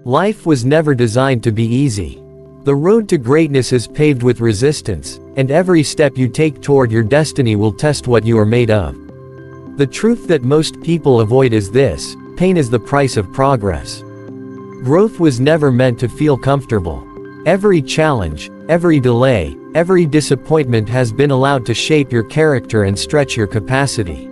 Life was never designed to be easy. The road to greatness is paved with resistance, and every step you take toward your destiny will test what you are made of. The truth that most people avoid is this: pain is the price of progress. Growth was never meant to feel comfortable. Every challenge, every delay, every disappointment has been allowed to shape your character and stretch your capacity.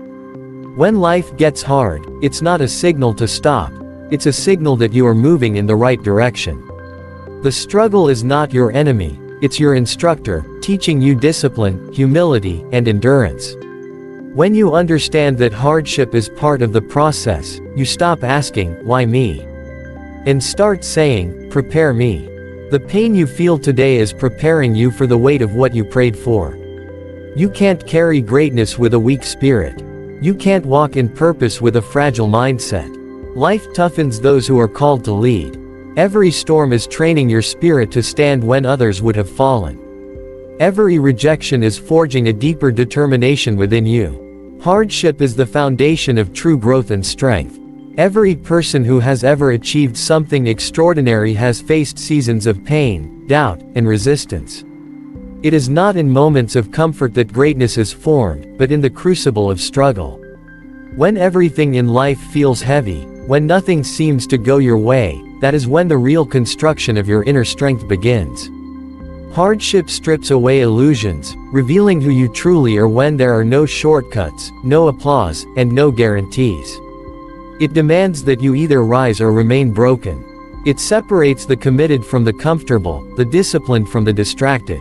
When life gets hard, it's not a signal to stop, it's a signal that you are moving in the right direction. The struggle is not your enemy, it's your instructor, teaching you discipline, humility, and endurance. When you understand that hardship is part of the process, you stop asking, "Why me?" and start saying, "Prepare me." The pain you feel today is preparing you for the weight of what you prayed for. You can't carry greatness with a weak spirit. You can't walk in purpose with a fragile mindset. Life toughens those who are called to lead. Every storm is training your spirit to stand when others would have fallen. Every rejection is forging a deeper determination within you. Hardship is the foundation of true growth and strength. Every person who has ever achieved something extraordinary has faced seasons of pain, doubt, and resistance. It is not in moments of comfort that greatness is formed, but in the crucible of struggle. When everything in life feels heavy, when nothing seems to go your way, that is when the real construction of your inner strength begins. Hardship strips away illusions, revealing who you truly are when there are no shortcuts, no applause, and no guarantees. It demands that you either rise or remain broken. It separates the committed from the comfortable, the disciplined from the distracted.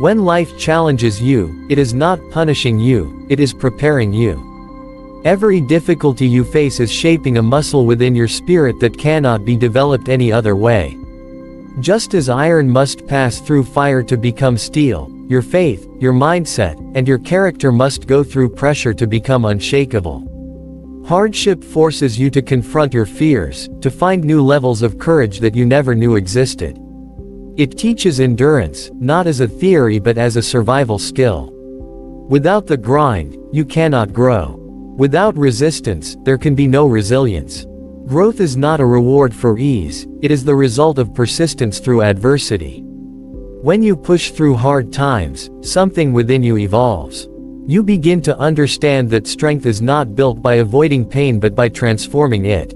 When life challenges you, it is not punishing you, it is preparing you. Every difficulty you face is shaping a muscle within your spirit that cannot be developed any other way. Just as iron must pass through fire to become steel, your faith, your mindset, and your character must go through pressure to become unshakable. Hardship forces you to confront your fears, to find new levels of courage that you never knew existed. It teaches endurance, not as a theory but as a survival skill. Without the grind, you cannot grow. Without resistance, there can be no resilience. Growth is not a reward for ease, it is the result of persistence through adversity. When you push through hard times, something within you evolves. You begin to understand that strength is not built by avoiding pain but by transforming it.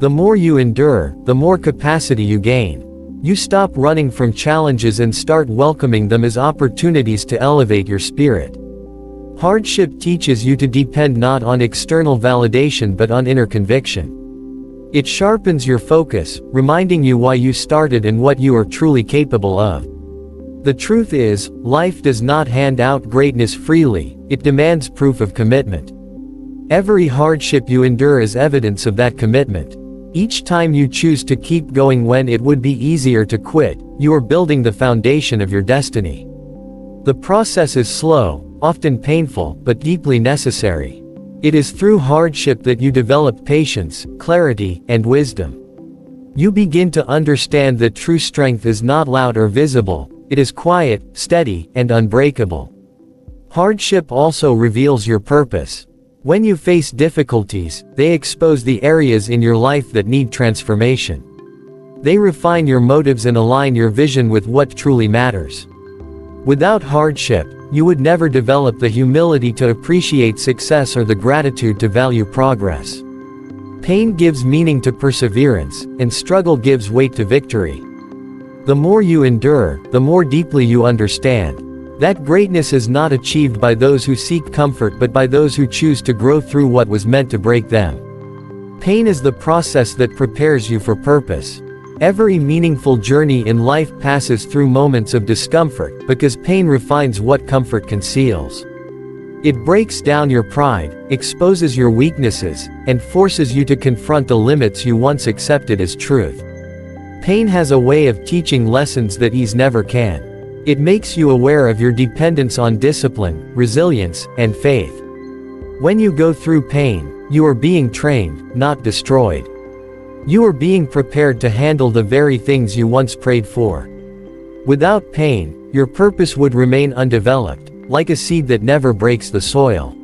The more you endure, the more capacity you gain. You stop running from challenges and start welcoming them as opportunities to elevate your spirit. Hardship teaches you to depend not on external validation but on inner conviction. It sharpens your focus, reminding you why you started and what you are truly capable of. The truth is, life does not hand out greatness freely, it demands proof of commitment. Every hardship you endure is evidence of that commitment. Each time you choose to keep going when it would be easier to quit, you are building the foundation of your destiny. The process is slow, often painful, but deeply necessary. It is through hardship that you develop patience, clarity, and wisdom. You begin to understand that true strength is not loud or visible, it is quiet, steady, and unbreakable. Hardship also reveals your purpose. When you face difficulties, they expose the areas in your life that need transformation. They refine your motives and align your vision with what truly matters. Without hardship, you would never develop the humility to appreciate success or the gratitude to value progress. Pain gives meaning to perseverance, and struggle gives weight to victory. The more you endure, the more deeply you understand that greatness is not achieved by those who seek comfort but by those who choose to grow through what was meant to break them. Pain is the process that prepares you for purpose. Every meaningful journey in life passes through moments of discomfort, because pain refines what comfort conceals. It breaks down your pride, exposes your weaknesses, and forces you to confront the limits you once accepted as truth. Pain has a way of teaching lessons that ease never can. It makes you aware of your dependence on discipline, resilience, and faith. When you go through pain, you are being trained, not destroyed. You are being prepared to handle the very things you once prayed for. Without pain, your purpose would remain undeveloped, like a seed that never breaks the soil.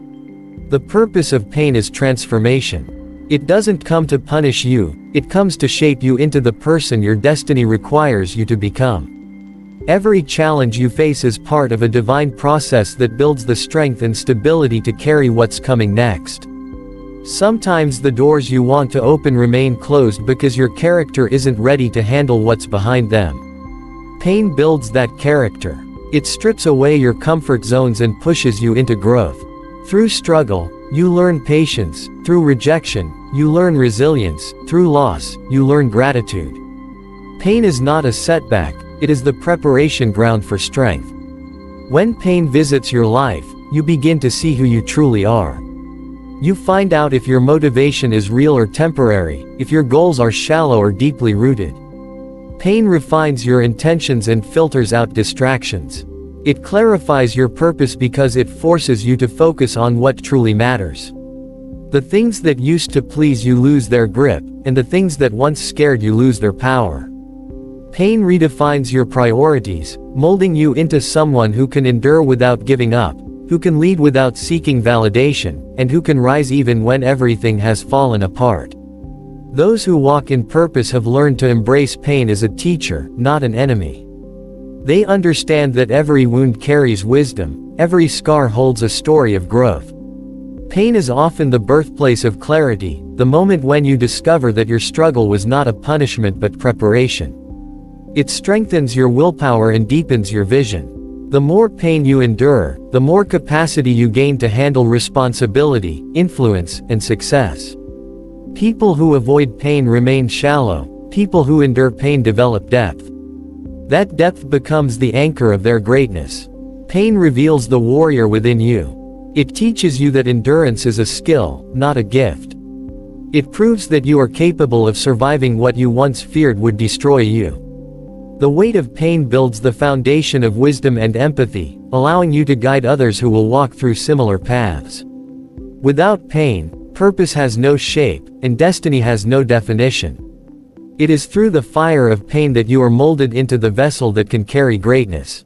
The purpose of pain is transformation. It doesn't come to punish you, it comes to shape you into the person your destiny requires you to become. Every challenge you face is part of a divine process that builds the strength and stability to carry what's coming next. Sometimes the doors you want to open remain closed because your character isn't ready to handle what's behind them. Pain builds that character. It strips away your comfort zones and pushes you into growth. Through struggle, you learn patience. Through rejection, you learn resilience. Through loss, you learn gratitude. Pain is not a setback, it is the preparation ground for strength. When pain visits your life, you begin to see who you truly are. You find out if your motivation is real or temporary, if your goals are shallow or deeply rooted. Pain refines your intentions and filters out distractions. It clarifies your purpose because it forces you to focus on what truly matters. The things that used to please you lose their grip, and the things that once scared you lose their power. Pain redefines your priorities, molding you into someone who can endure without giving up, who can lead without seeking validation, and who can rise even when everything has fallen apart. Those who walk in purpose have learned to embrace pain as a teacher, not an enemy. They understand that every wound carries wisdom, every scar holds a story of growth. Pain is often the birthplace of clarity, the moment when you discover that your struggle was not a punishment but preparation. It strengthens your willpower and deepens your vision. The more pain you endure, the more capacity you gain to handle responsibility, influence, and success. People who avoid pain remain shallow, people who endure pain develop depth. That depth becomes the anchor of their greatness. Pain reveals the warrior within you. It teaches you that endurance is a skill, not a gift. It proves that you are capable of surviving what you once feared would destroy you. The weight of pain builds the foundation of wisdom and empathy, allowing you to guide others who will walk through similar paths. Without pain, purpose has no shape, and destiny has no definition. It is through the fire of pain that you are molded into the vessel that can carry greatness.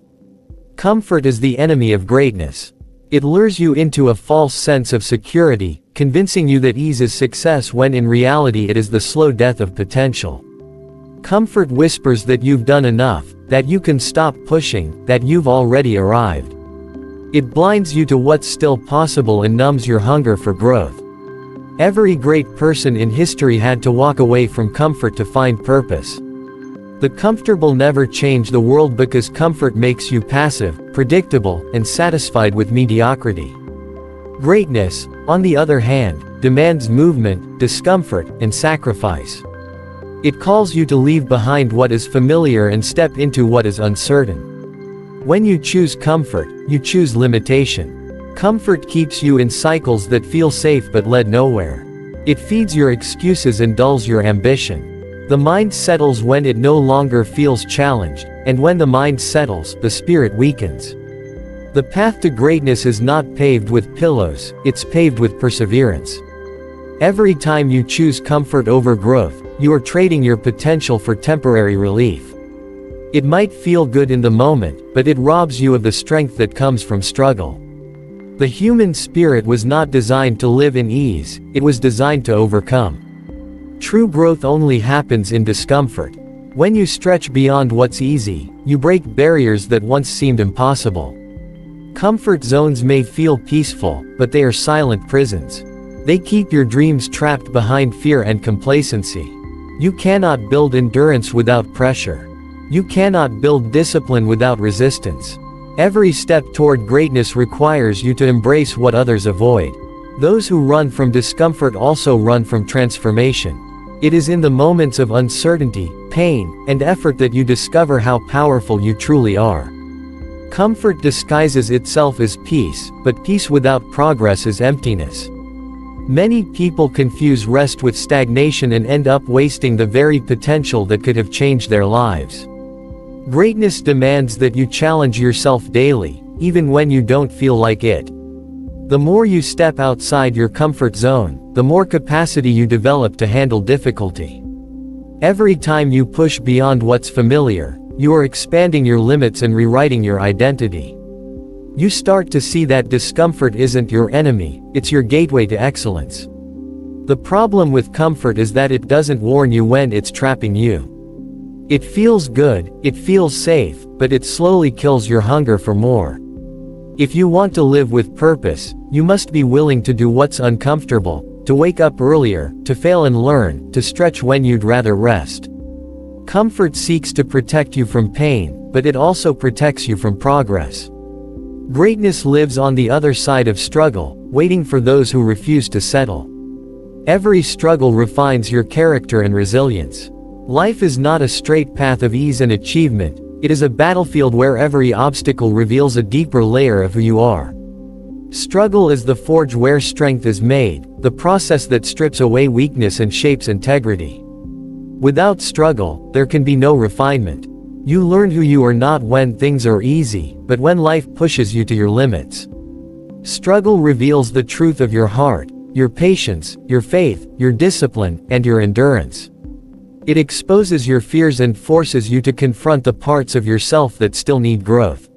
Comfort is the enemy of greatness. It lures you into a false sense of security, convincing you that ease is success when in reality it is the slow death of potential. Comfort whispers that you've done enough, that you can stop pushing, that you've already arrived. It blinds you to what's still possible and numbs your hunger for growth. Every great person in history had to walk away from comfort to find purpose. The comfortable never change the world because comfort makes you passive, predictable, and satisfied with mediocrity. Greatness, on the other hand, demands movement, discomfort, and sacrifice. It calls you to leave behind what is familiar and step into what is uncertain. When you choose comfort, you choose limitation. Comfort keeps you in cycles that feel safe but lead nowhere. It feeds your excuses and dulls your ambition. The mind settles when it no longer feels challenged, and when the mind settles, the spirit weakens. The path to greatness is not paved with pillows, it's paved with perseverance. Every time you choose comfort over growth, you are trading your potential for temporary relief. It might feel good in the moment, but it robs you of the strength that comes from struggle. The human spirit was not designed to live in ease, it was designed to overcome. True growth only happens in discomfort. When you stretch beyond what's easy, you break barriers that once seemed impossible. Comfort zones may feel peaceful, but they are silent prisons. They keep your dreams trapped behind fear and complacency. You cannot build endurance without pressure. You cannot build discipline without resistance. Every step toward greatness requires you to embrace what others avoid. Those who run from discomfort also run from transformation. It is in the moments of uncertainty, pain, and effort that you discover how powerful you truly are. Comfort disguises itself as peace, but peace without progress is emptiness. Many people confuse rest with stagnation and end up wasting the very potential that could have changed their lives. Greatness demands that you challenge yourself daily, even when you don't feel like it. The more you step outside your comfort zone, the more capacity you develop to handle difficulty. Every time you push beyond what's familiar, you are expanding your limits and rewriting your identity. You start to see that discomfort isn't your enemy, it's your gateway to excellence. The problem with comfort is that it doesn't warn you when it's trapping you. It feels good, it feels safe, but it slowly kills your hunger for more. If you want to live with purpose, you must be willing to do what's uncomfortable, to wake up earlier, to fail and learn, to stretch when you'd rather rest. Comfort seeks to protect you from pain, but it also protects you from progress. Greatness lives on the other side of struggle, waiting for those who refuse to settle. Every struggle refines your character and resilience. Life is not a straight path of ease and achievement, it is a battlefield where every obstacle reveals a deeper layer of who you are. Struggle is the forge where strength is made, the process that strips away weakness and shapes integrity. Without struggle, there can be no refinement. You learn who you are not when things are easy, but when life pushes you to your limits. Struggle reveals the truth of your heart, your patience, your faith, your discipline, and your endurance. It exposes your fears and forces you to confront the parts of yourself that still need growth.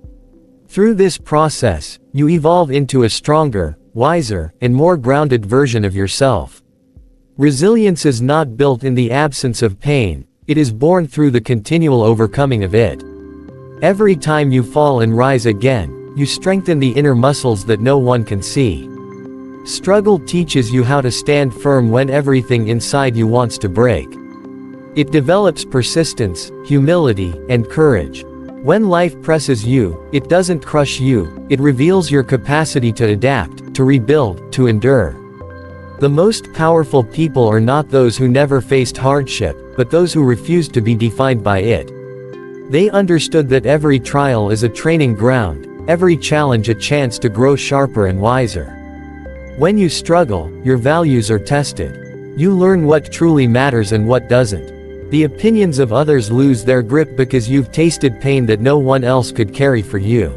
Through this process, you evolve into a stronger, wiser, and more grounded version of yourself. Resilience is not built in the absence of pain, it is born through the continual overcoming of it. Every time you fall and rise again, you strengthen the inner muscles that no one can see. Struggle teaches you how to stand firm when everything inside you wants to break. It develops persistence, humility, and courage. When life presses you, it doesn't crush you, it reveals your capacity to adapt, to rebuild, to endure. The most powerful people are not those who never faced hardship, but those who refused to be defined by it. They understood that every trial is a training ground, every challenge a chance to grow sharper and wiser. When you struggle, your values are tested. You learn what truly matters and what doesn't. The opinions of others lose their grip because you've tasted pain that no one else could carry for you.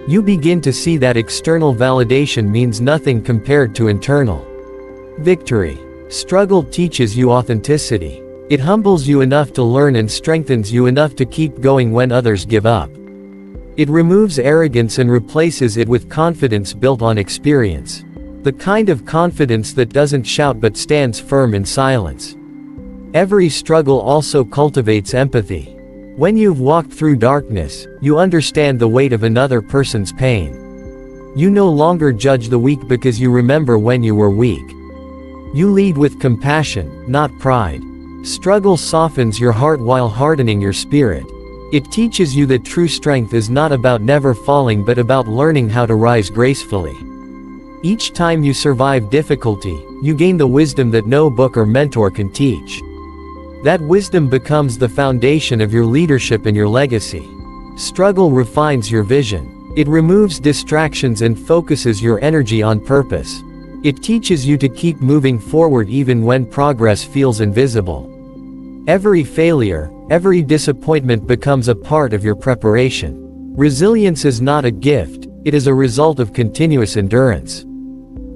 You begin to see that external validation means nothing compared to internal victory. Struggle teaches you authenticity. It humbles you enough to learn and strengthens you enough to keep going when others give up. It removes arrogance and replaces it with confidence built on experience. The kind of confidence that doesn't shout but stands firm in silence. Every struggle also cultivates empathy. When you've walked through darkness, you understand the weight of another person's pain. You no longer judge the weak because you remember when you were weak. You lead with compassion, not pride. Struggle softens your heart while hardening your spirit. It teaches you that true strength is not about never falling but about learning how to rise gracefully. Each time you survive difficulty, you gain the wisdom that no book or mentor can teach. That wisdom becomes the foundation of your leadership and your legacy. Struggle refines your vision. It removes distractions and focuses your energy on purpose. It teaches you to keep moving forward even when progress feels invisible. Every failure, every disappointment becomes a part of your preparation. Resilience is not a gift, it is a result of continuous endurance.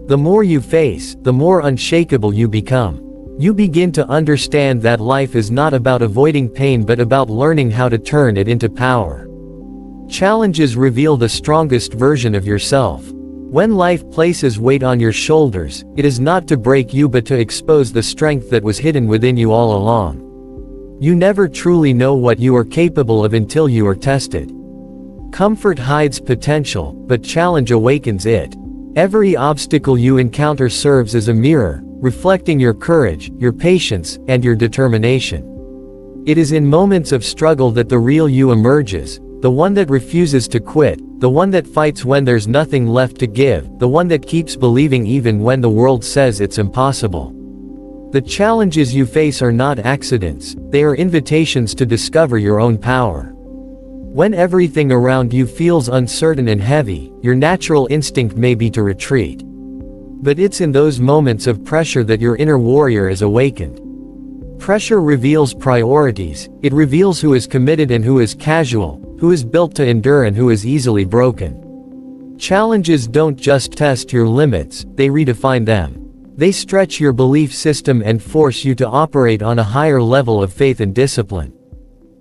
The more you face, the more unshakable you become. You begin to understand that life is not about avoiding pain but about learning how to turn it into power. Challenges reveal the strongest version of yourself. When life places weight on your shoulders, it is not to break you but to expose the strength that was hidden within you all along. You never truly know what you are capable of until you are tested. Comfort hides potential, but challenge awakens it. Every obstacle you encounter serves as a mirror, reflecting your courage, your patience, and your determination. It is in moments of struggle that the real you emerges, the one that refuses to quit, the one that fights when there's nothing left to give, the one that keeps believing even when the world says it's impossible. The challenges you face are not accidents, they are invitations to discover your own power. When everything around you feels uncertain and heavy, your natural instinct may be to retreat. But it's in those moments of pressure that your inner warrior is awakened. Pressure reveals priorities, it reveals who is committed and who is casual, who is built to endure and who is easily broken. Challenges don't just test your limits, they redefine them. They stretch your belief system and force you to operate on a higher level of faith and discipline.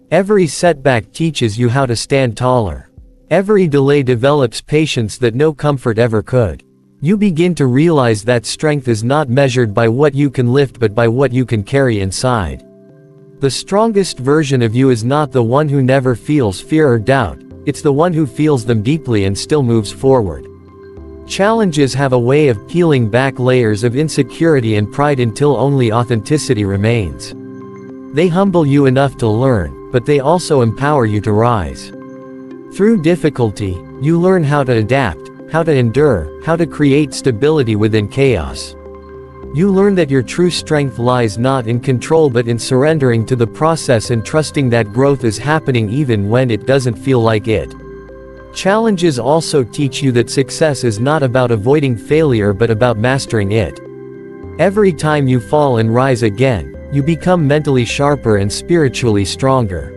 Every setback teaches you how to stand taller. Every delay develops patience that no comfort ever could. You begin to realize that strength is not measured by what you can lift but by what you can carry inside. The strongest version of you is not the one who never feels fear or doubt, it's the one who feels them deeply and still moves forward. Challenges have a way of peeling back layers of insecurity and pride until only authenticity remains. They humble you enough to learn, but they also empower you to rise. Through difficulty, you learn how to adapt, how to endure, how to create stability within chaos. You learn that your true strength lies not in control but in surrendering to the process and trusting that growth is happening even when it doesn't feel like it. Challenges also teach you that success is not about avoiding failure but about mastering it. Every time you fall and rise again, you become mentally sharper and spiritually stronger.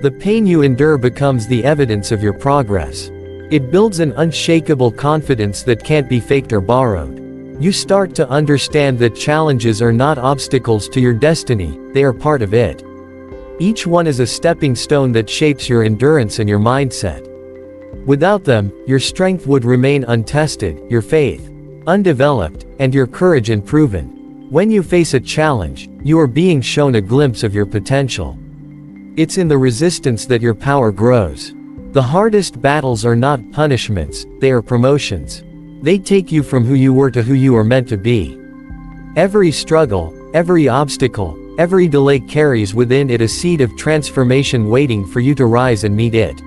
The pain you endure becomes the evidence of your progress. It builds an unshakable confidence that can't be faked or borrowed. You start to understand that challenges are not obstacles to your destiny, they are part of it. Each one is a stepping stone that shapes your endurance and your mindset. Without them, your strength would remain untested, your faith undeveloped, and your courage unproven. When you face a challenge, you are being shown a glimpse of your potential. It's in the resistance that your power grows. The hardest battles are not punishments, they are promotions. They take you from who you were to who you are meant to be. Every struggle, every obstacle, every delay carries within it a seed of transformation waiting for you to rise and meet it.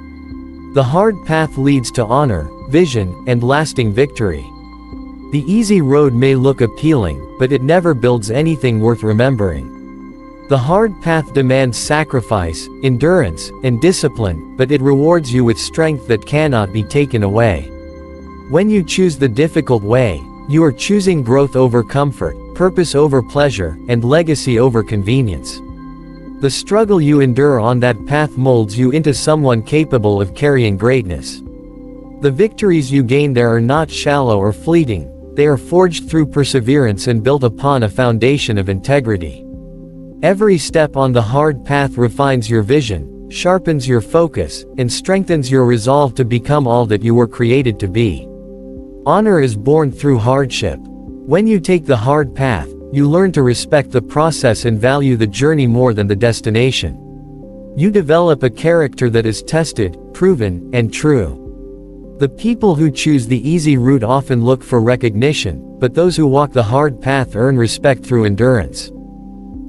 The hard path leads to honor, vision, and lasting victory. The easy road may look appealing, but it never builds anything worth remembering. The hard path demands sacrifice, endurance, and discipline, but it rewards you with strength that cannot be taken away. When you choose the difficult way, you are choosing growth over comfort, purpose over pleasure, and legacy over convenience. The struggle you endure on that path molds you into someone capable of carrying greatness. The victories you gain there are not shallow or fleeting, they are forged through perseverance and built upon a foundation of integrity. Every step on the hard path refines your vision, sharpens your focus, and strengthens your resolve to become all that you were created to be. Honor is born through hardship. When you take the hard path, you learn to respect the process and value the journey more than the destination. You develop a character that is tested, proven, and true. The people who choose the easy route often look for recognition, but those who walk the hard path earn respect through endurance.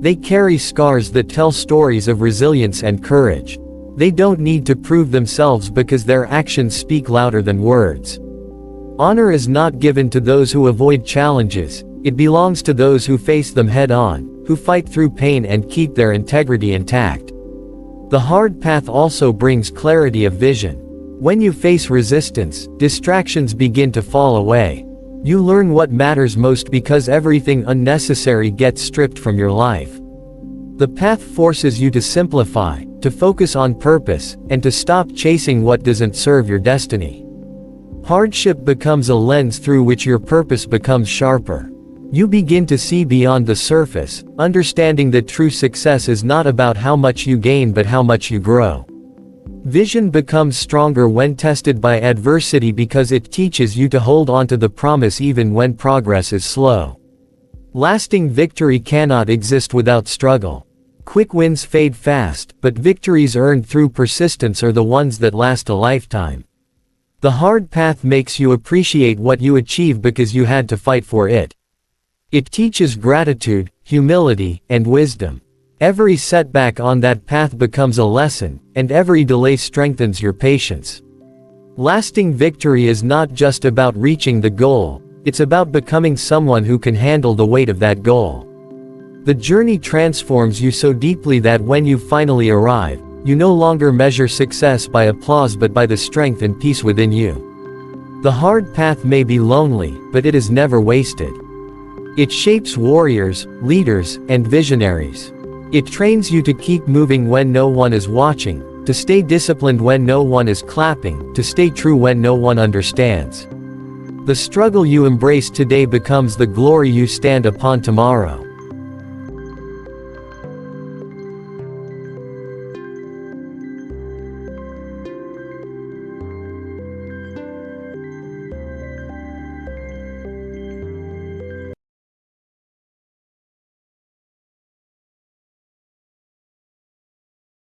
They carry scars that tell stories of resilience and courage. They don't need to prove themselves because their actions speak louder than words. Honor is not given to those who avoid challenges, it belongs to those who face them head-on, who fight through pain and keep their integrity intact. The hard path also brings clarity of vision. When you face resistance, distractions begin to fall away. You learn what matters most because everything unnecessary gets stripped from your life. The path forces you to simplify, to focus on purpose, and to stop chasing what doesn't serve your destiny. Hardship becomes a lens through which your purpose becomes sharper. You begin to see beyond the surface, understanding that true success is not about how much you gain but how much you grow. Vision becomes stronger when tested by adversity because it teaches you to hold on to the promise even when progress is slow. Lasting victory cannot exist without struggle. Quick wins fade fast, but victories earned through persistence are the ones that last a lifetime. The hard path makes you appreciate what you achieve because you had to fight for it. It teaches gratitude, humility, and wisdom. Every setback on that path becomes a lesson, and every delay strengthens your patience. Lasting victory is not just about reaching the goal, it's about becoming someone who can handle the weight of that goal. The journey transforms you so deeply that when you finally arrive, you no longer measure success by applause but by the strength and peace within you. The hard path may be lonely, but it is never wasted. It shapes warriors, leaders, and visionaries. It trains you to keep moving when no one is watching, to stay disciplined when no one is clapping, to stay true when no one understands. The struggle you embrace today becomes the glory you stand upon tomorrow.